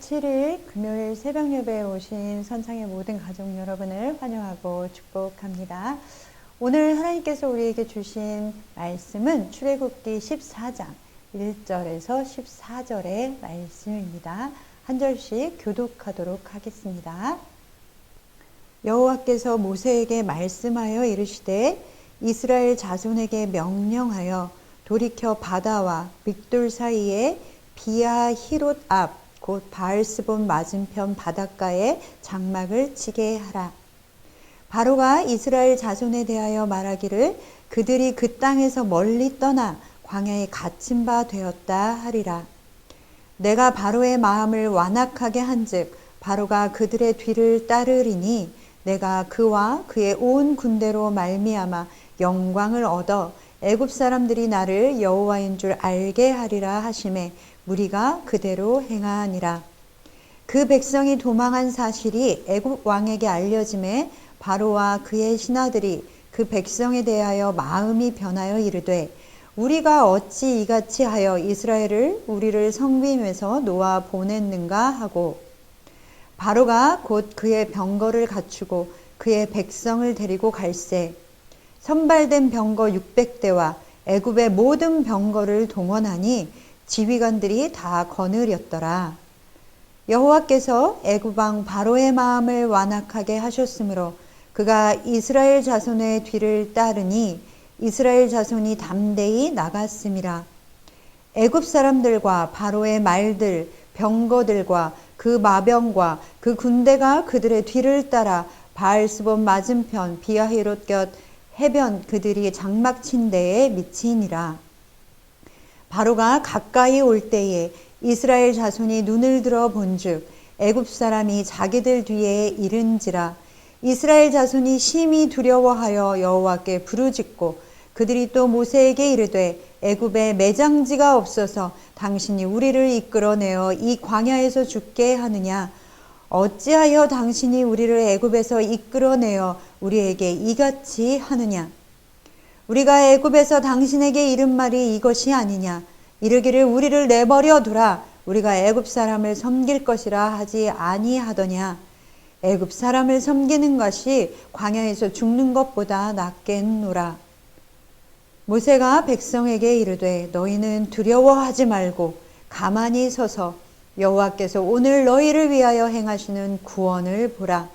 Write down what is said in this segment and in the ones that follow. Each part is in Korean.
7일 금요일 새벽 예배에 오신 선창의 모든 가족 여러분을 환영하고 축복합니다. 오늘 하나님께서 우리에게 주신 말씀은 출애굽기 14장 1절에서 14절의 말씀입니다. 한 절씩 교독하도록 하겠습니다. 여호와께서 모세에게 말씀하여 이르시되 이스라엘 자손에게 명령하여 돌이켜 바다와 믹돌 사이에 비아히롯 앞 곧 바알스본 맞은편 바닷가에 장막을 치게 하라. 바로가 이스라엘 자손에 대하여 말하기를 그들이 그 땅에서 멀리 떠나 광야에 갇힌 바 되었다 하리라. 내가 바로의 마음을 완악하게 한즉 바로가 그들의 뒤를 따르리니 내가 그와 그의 온 군대로 말미암아 영광을 얻어 애굽 사람들이 나를 여호와인 줄 알게 하리라 하시매 무리가 그대로 행하니라. 그 백성이 도망한 사실이 애굽 왕에게 알려짐에 바로와 그의 신하들이 그 백성에 대하여 마음이 변하여 이르되 우리가 어찌 이같이 하여 이스라엘을 우리를 성빔에서 놓아 보냈는가 하고 바로가 곧 그의 병거를 갖추고 그의 백성을 데리고 갈새 선발된 병거 600대와 애굽의 모든 병거를 동원하니 지휘관들이 다 거느렸더라. 여호와께서 애굽 왕 바로의 마음을 완악하게 하셨으므로 그가 이스라엘 자손의 뒤를 따르니 이스라엘 자손이 담대히 나갔음이라. 애굽 사람들과 바로의 말들, 병거들과 그 마병과 그 군대가 그들의 뒤를 따라 바알스본 맞은편 비아히롯 곁 해변 그들이 장막 친 데에 미치니라. 바로가 가까이 올 때에 이스라엘 자손이 눈을 들어 본즉 애굽 사람이 자기들 뒤에 이른지라. 이스라엘 자손이 심히 두려워하여 여호와께 부르짖고 그들이 또 모세에게 이르되 애굽에 매장지가 없어서 당신이 우리를 이끌어내어 이 광야에서 죽게 하느냐. 어찌하여 당신이 우리를 애굽에서 이끌어내어 우리에게 이같이 하느냐. 우리가 애굽에서 당신에게 이른 말이 이것이 아니냐. 이르기를 우리를 내버려 두라. 우리가 애굽 사람을 섬길 것이라 하지 아니하더냐. 애굽 사람을 섬기는 것이 광야에서 죽는 것보다 낫겠노라. 모세가 백성에게 이르되 너희는 두려워하지 말고 가만히 서서 여호와께서 오늘 너희를 위하여 행하시는 구원을 보라.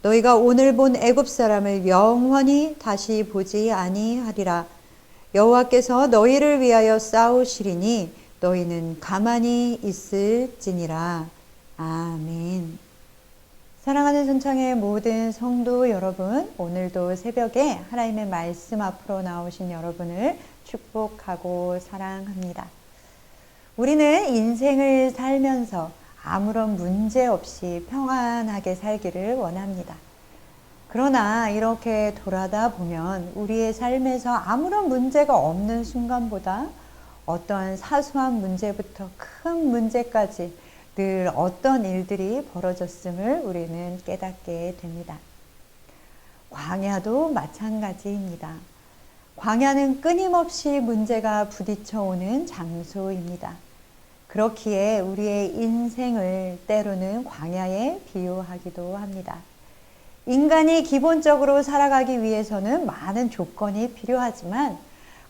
너희가 오늘 본 애굽 사람을 영원히 다시 보지 아니하리라. 여호와께서 너희를 위하여 싸우시리니 너희는 가만히 있을지니라. 아멘. 사랑하는 선창의 모든 성도 여러분, 오늘도 새벽에 하나님의 말씀 앞으로 나오신 여러분을 축복하고 사랑합니다. 우리는 인생을 살면서 아무런 문제 없이 평안하게 살기를 원합니다. 그러나 이렇게 돌아다 보면 우리의 삶에서 아무런 문제가 없는 순간보다 어떠한 사소한 문제부터 큰 문제까지 늘 어떤 일들이 벌어졌음을 우리는 깨닫게 됩니다. 광야도 마찬가지입니다. 광야는 끊임없이 문제가 부딪혀오는 장소입니다. 그렇기에 우리의 인생을 때로는 광야에 비유하기도 합니다. 인간이 기본적으로 살아가기 위해서는 많은 조건이 필요하지만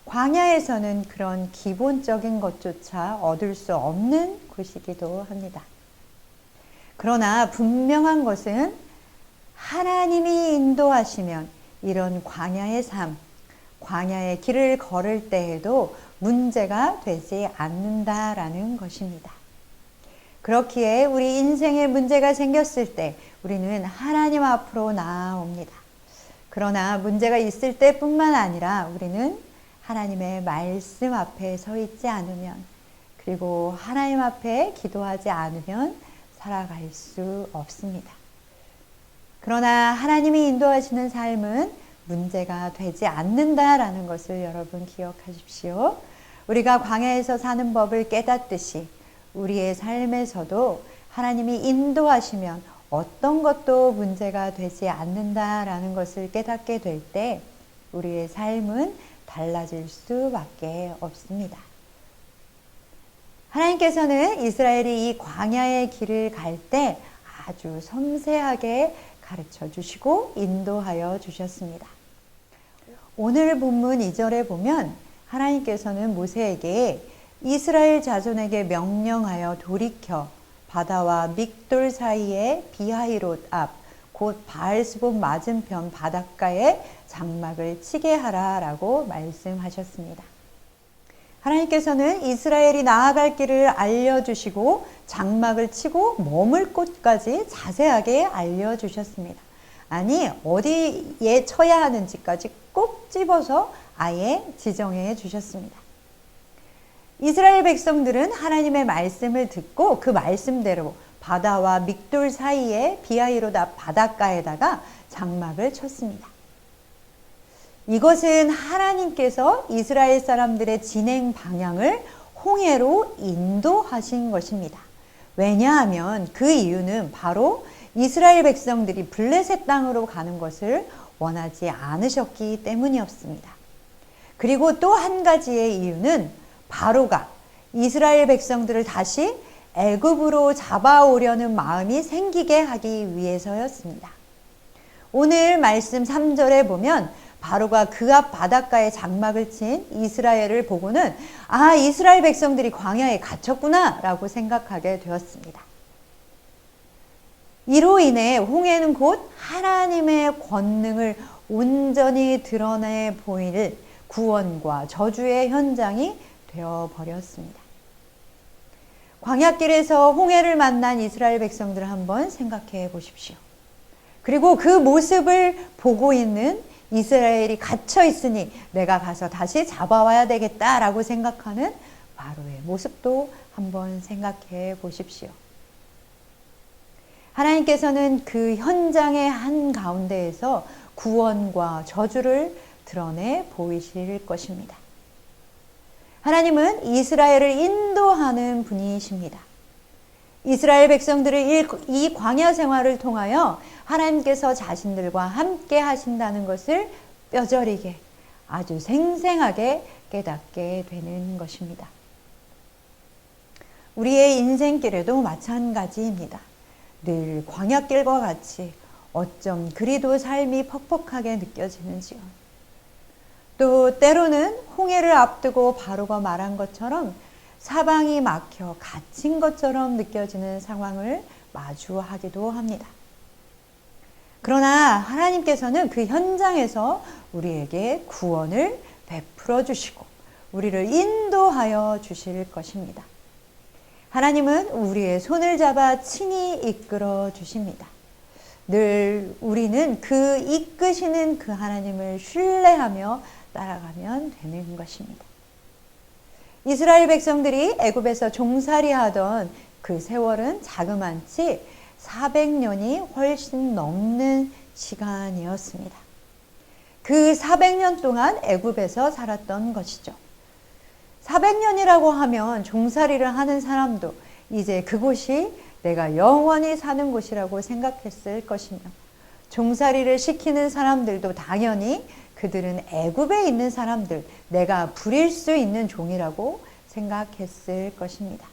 광야에서는 그런 기본적인 것조차 얻을 수 없는 곳이기도 합니다. 그러나 분명한 것은 하나님이 인도하시면 이런 광야의 삶, 광야의 길을 걸을 때에도 문제가 되지 않는다라는 것입니다. 그렇기에 우리 인생에 문제가 생겼을 때 우리는 하나님 앞으로 나아옵니다. 그러나 문제가 있을 때뿐만 아니라 우리는 하나님의 말씀 앞에 서 있지 않으면 그리고 하나님 앞에 기도하지 않으면 살아갈 수 없습니다. 그러나 하나님이 인도하시는 삶은 문제가 되지 않는다라는 것을 여러분 기억하십시오. 우리가 광야에서 사는 법을 깨닫듯이 우리의 삶에서도 하나님이 인도하시면 어떤 것도 문제가 되지 않는다라는 것을 깨닫게 될 때 우리의 삶은 달라질 수밖에 없습니다. 하나님께서는 이스라엘이 이 광야의 길을 갈 때 아주 섬세하게 가르쳐 주시고 인도하여 주셨습니다. 오늘 본문 2절에 보면 하나님께서는 모세에게 이스라엘 자손에게 명령하여 돌이켜 바다와 믹돌 사이의 비하히롯 앞, 곧 바알스본 맞은편 바닷가에 장막을 치게 하라 라고 말씀하셨습니다. 하나님께서는 이스라엘이 나아갈 길을 알려주시고 장막을 치고 머물 곳까지 자세하게 알려주셨습니다. 아니, 어디에 쳐야 하는지까지 꼭 집어서 아예 지정해 주셨습니다. 이스라엘 백성들은 하나님의 말씀을 듣고 그 말씀대로 바다와 믹돌 사이에 비하히롯 앞 바닷가에다가 장막을 쳤습니다. 이것은 하나님께서 이스라엘 사람들의 진행 방향을 홍해로 인도하신 것입니다. 왜냐하면 그 이유는 바로 이스라엘 백성들이 블레셋 땅으로 가는 것을 원하지 않으셨기 때문이었습니다. 그리고 또 한 가지의 이유는 바로가 이스라엘 백성들을 다시 애굽으로 잡아오려는 마음이 생기게 하기 위해서였습니다. 오늘 말씀 3절에 보면 바로가 그 앞 바닷가에 장막을 친 이스라엘을 보고는 아, 이스라엘 백성들이 광야에 갇혔구나 라고 생각하게 되었습니다. 이로 인해 홍해는 곧 하나님의 권능을 온전히 드러내 보일 구원과 저주의 현장이 되어버렸습니다. 광야길에서 홍해를 만난 이스라엘 백성들을 한번 생각해 보십시오. 그리고 그 모습을 보고 있는 이스라엘이 갇혀 있으니 내가 가서 다시 잡아와야 되겠다라고 생각하는 바로의 모습도 한번 생각해 보십시오. 하나님께서는 그 현장의 한가운데에서 구원과 저주를 드러내 보이실 것입니다. 하나님은 이스라엘을 인도하는 분이십니다. 이스라엘 백성들을 이 광야 생활을 통하여 하나님께서 자신들과 함께 하신다는 것을 뼈저리게 아주 생생하게 깨닫게 되는 것입니다. 우리의 인생길에도 마찬가지입니다. 늘 광야길과 같이 어쩜 그리도 삶이 퍽퍽하게 느껴지는지요. 또 때로는 홍해를 앞두고 바로가 말한 것처럼 사방이 막혀 갇힌 것처럼 느껴지는 상황을 마주하기도 합니다. 그러나 하나님께서는 그 현장에서 우리에게 구원을 베풀어 주시고 우리를 인도하여 주실 것입니다. 하나님은 우리의 손을 잡아 친히 이끌어 주십니다. 늘 우리는 그 이끄시는 그 하나님을 신뢰하며 따라가면 되는 것입니다. 이스라엘 백성들이 애굽에서 종살이하던 그 세월은 자그만치 400년이 훨씬 넘는 시간이었습니다. 그 400년 동안 애굽에서 살았던 것이죠. 400년이라고 하면 종살이를 하는 사람도 이제 그곳이 내가 영원히 사는 곳이라고 생각했을 것이며 종살이를 시키는 사람들도 당연히 그들은 애굽에 있는 사람들, 내가 부릴 수 있는 종이라고 생각했을 것입니다.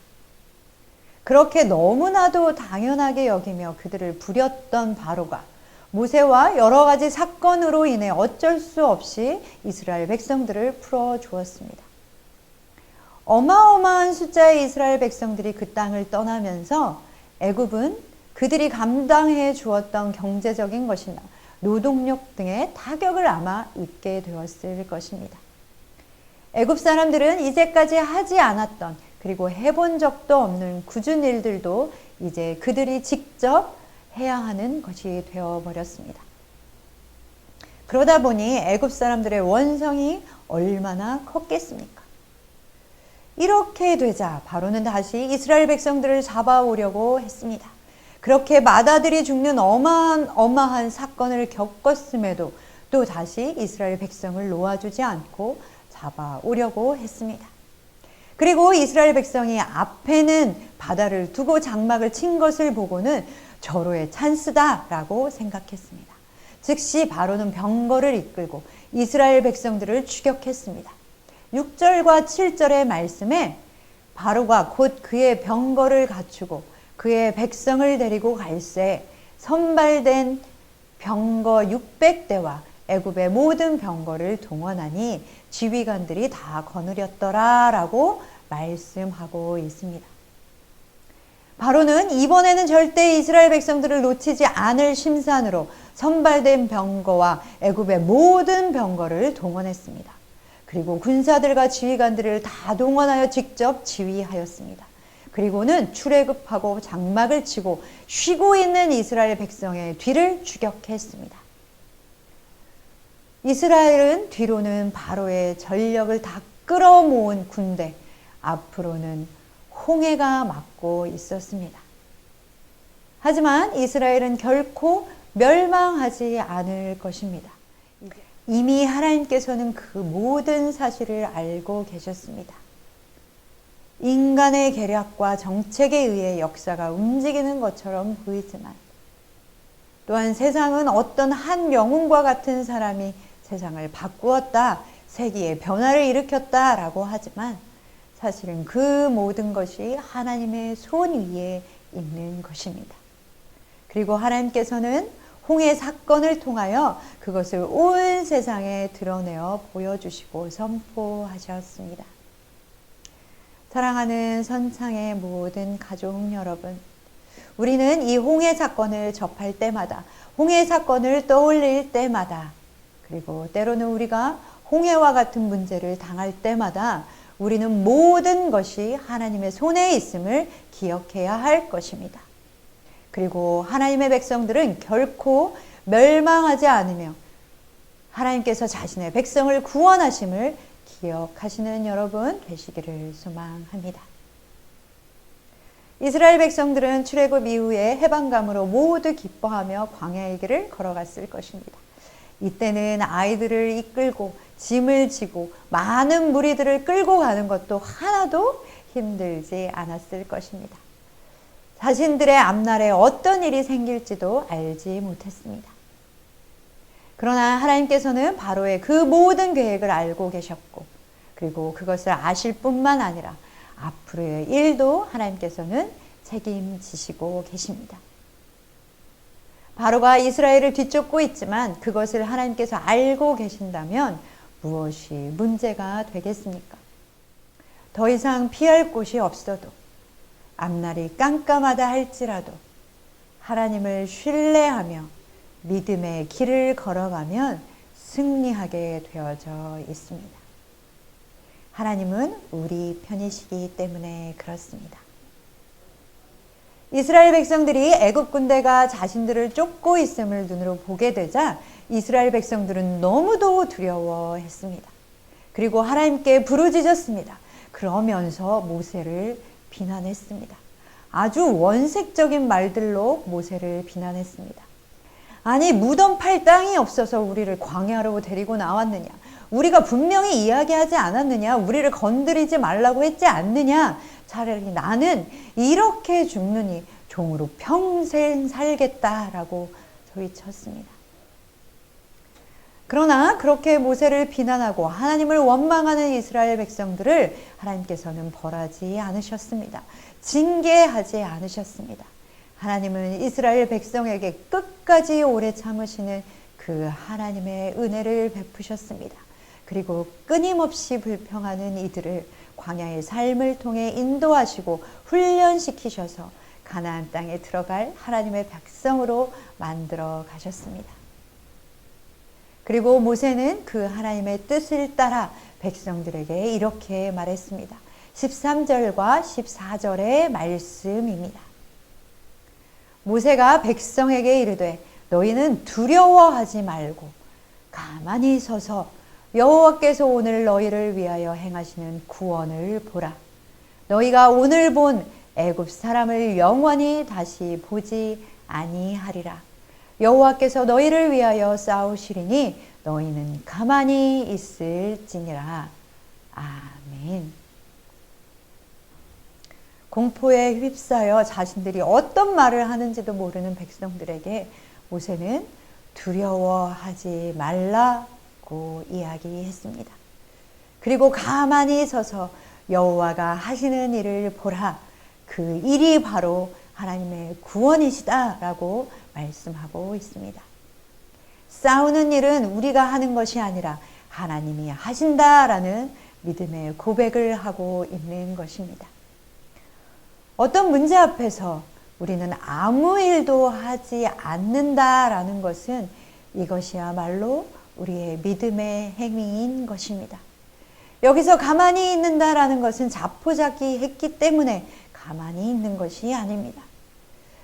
그렇게 너무나도 당연하게 여기며 그들을 부렸던 바로가 모세와 여러 가지 사건으로 인해 어쩔 수 없이 이스라엘 백성들을 풀어주었습니다. 어마어마한 숫자의 이스라엘 백성들이 그 땅을 떠나면서 애굽은 그들이 감당해 주었던 경제적인 것이나 노동력 등의 타격을 아마 입게 되었을 것입니다. 애굽 사람들은 이제까지 하지 않았던 그리고 해본 적도 없는 굳은 일들도 이제 그들이 직접 해야 하는 것이 되어버렸습니다. 그러다 보니 애굽 사람들의 원성이 얼마나 컸겠습니까? 이렇게 되자 바로는 다시 이스라엘 백성들을 잡아오려고 했습니다. 그렇게 맏아들이 죽는 어마어마한 사건을 겪었음에도 또 다시 이스라엘 백성을 놓아주지 않고 잡아오려고 했습니다. 그리고 이스라엘 백성이 앞에는 바다를 두고 장막을 친 것을 보고는 절호의 찬스다라고 생각했습니다. 즉시 바로는 병거를 이끌고 이스라엘 백성들을 추격했습니다. 6절과 7절의 말씀에 바로가 곧 그의 병거를 갖추고 그의 백성을 데리고 갈새 선발된 병거 600대와 애굽의 모든 병거를 동원하니 지휘관들이 다 거느렸더라 라고 말씀하고 있습니다. 바로는 이번에는 절대 이스라엘 백성들을 놓치지 않을 심산으로 선발된 병거와 애굽의 모든 병거를 동원했습니다. 그리고 군사들과 지휘관들을 다 동원하여 직접 지휘하였습니다. 그리고는 출애굽하고 장막을 치고 쉬고 있는 이스라엘 백성의 뒤를 추격했습니다. 이스라엘은 뒤로는 바로의 전력을 다 끌어모은 군대, 앞으로는 홍해가 막고 있었습니다. 하지만 이스라엘은 결코 멸망하지 않을 것입니다. 이미 하나님께서는 그 모든 사실을 알고 계셨습니다. 인간의 계략과 정책에 의해 역사가 움직이는 것처럼 보이지만 또한 세상은 어떤 한 영웅과 같은 사람이 세상을 바꾸었다, 세기의 변화를 일으켰다라고 하지만 사실은 그 모든 것이 하나님의 손 위에 있는 것입니다. 그리고 하나님께서는 홍해 사건을 통하여 그것을 온 세상에 드러내어 보여주시고 선포하셨습니다. 사랑하는 선창의 모든 가족 여러분, 우리는 이 홍해 사건을 접할 때마다, 홍해 사건을 떠올릴 때마다, 그리고 때로는 우리가 홍해와 같은 문제를 당할 때마다 우리는 모든 것이 하나님의 손에 있음을 기억해야 할 것입니다. 그리고 하나님의 백성들은 결코 멸망하지 않으며 하나님께서 자신의 백성을 구원하심을 기억하시는 여러분 되시기를 소망합니다. 이스라엘 백성들은 출애굽 이후에 해방감으로 모두 기뻐하며 광야의 길을 걸어갔을 것입니다. 이때는 아이들을 이끌고 짐을 지고 많은 무리들을 끌고 가는 것도 하나도 힘들지 않았을 것입니다. 자신들의 앞날에 어떤 일이 생길지도 알지 못했습니다. 그러나 하나님께서는 바로의 그 모든 계획을 알고 계셨고, 그리고 그것을 아실 뿐만 아니라 앞으로의 일도 하나님께서는 책임지시고 계십니다. 바로가 이스라엘을 뒤쫓고 있지만 그것을 하나님께서 알고 계신다면 무엇이 문제가 되겠습니까? 더 이상 피할 곳이 없어도, 앞날이 깜깜하다 할지라도 하나님을 신뢰하며 믿음의 길을 걸어가면 승리하게 되어져 있습니다. 하나님은 우리 편이시기 때문에 그렇습니다. 이스라엘 백성들이 애굽 군대가 자신들을 쫓고 있음을 눈으로 보게 되자 이스라엘 백성들은 너무도 두려워했습니다. 그리고 하나님께 부르짖었습니다. 그러면서 모세를 비난했습니다. 아주 원색적인 말들로 모세를 비난했습니다. 아니, 무덤 팔 땅이 없어서 우리를 광야로 데리고 나왔느냐? 우리가 분명히 이야기하지 않았느냐? 우리를 건드리지 말라고 했지 않느냐? 차라리 나는 이렇게 죽느니 종으로 평생 살겠다라고 소리쳤습니다. 그러나 그렇게 모세를 비난하고 하나님을 원망하는 이스라엘 백성들을 하나님께서는 벌하지 않으셨습니다. 징계하지 않으셨습니다. 하나님은 이스라엘 백성에게 끝까지 오래 참으시는 그 하나님의 은혜를 베푸셨습니다. 그리고 끊임없이 불평하는 이들을 광야의 삶을 통해 인도하시고 훈련시키셔서 가나안 땅에 들어갈 하나님의 백성으로 만들어 가셨습니다. 그리고 모세는 그 하나님의 뜻을 따라 백성들에게 이렇게 말했습니다. 13절과 14절의 말씀입니다. 모세가 백성에게 이르되 너희는 두려워하지 말고 가만히 서서 여호와께서 오늘 너희를 위하여 행하시는 구원을 보라. 너희가 오늘 본 애굽 사람을 영원히 다시 보지 아니하리라. 여호와께서 너희를 위하여 싸우시리니 너희는 가만히 있을지니라. 아멘. 공포에 휩싸여 자신들이 어떤 말을 하는지도 모르는 백성들에게 모세는 두려워하지 말라고 이야기했습니다. 그리고 가만히 서서 여호와가 하시는 일을 보라. 그 일이 바로 하나님의 구원이시다라고 말씀하고 있습니다. 싸우는 일은 우리가 하는 것이 아니라 하나님이 하신다라는 믿음의 고백을 하고 있는 것입니다. 어떤 문제 앞에서 우리는 아무 일도 하지 않는다라는 것은 이것이야말로 우리의 믿음의 행위인 것입니다. 여기서 가만히 있는다라는 것은 자포자기했기 때문에 가만히 있는 것이 아닙니다.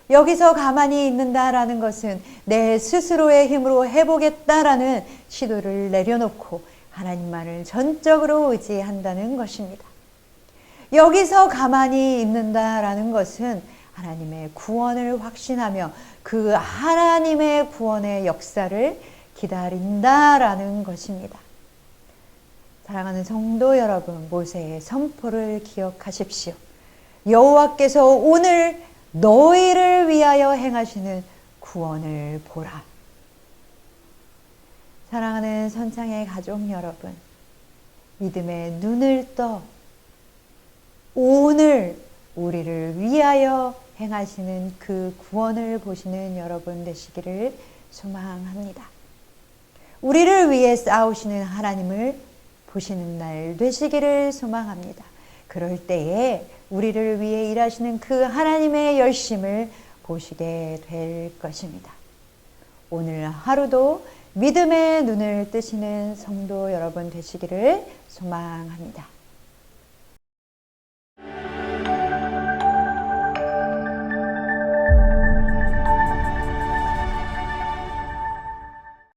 여기서 가만히 있는다라는 것은 내 스스로의 힘으로 해보겠다라는 시도를 내려놓고 하나님만을 전적으로 의지한다는 것입니다. 여기서 가만히 있는다라는 것은 하나님의 구원을 확신하며 그 하나님의 구원의 역사를 기다린다라는 것입니다. 사랑하는 성도 여러분, 모세의 선포를 기억하십시오. 여호와께서 오늘 너희를 위하여 행하시는 구원을 보라. 사랑하는 선창의 가족 여러분, 믿음의 눈을 떠 오늘 우리를 위하여 행하시는 그 구원을 보시는 여러분 되시기를 소망합니다. 우리를 위해 싸우시는 하나님을 보시는 날 되시기를 소망합니다. 그럴 때에 우리를 위해 일하시는 그 하나님의 열심을 보시게 될 것입니다. 오늘 하루도 믿음의 눈을 뜨시는 성도 여러분 되시기를 소망합니다.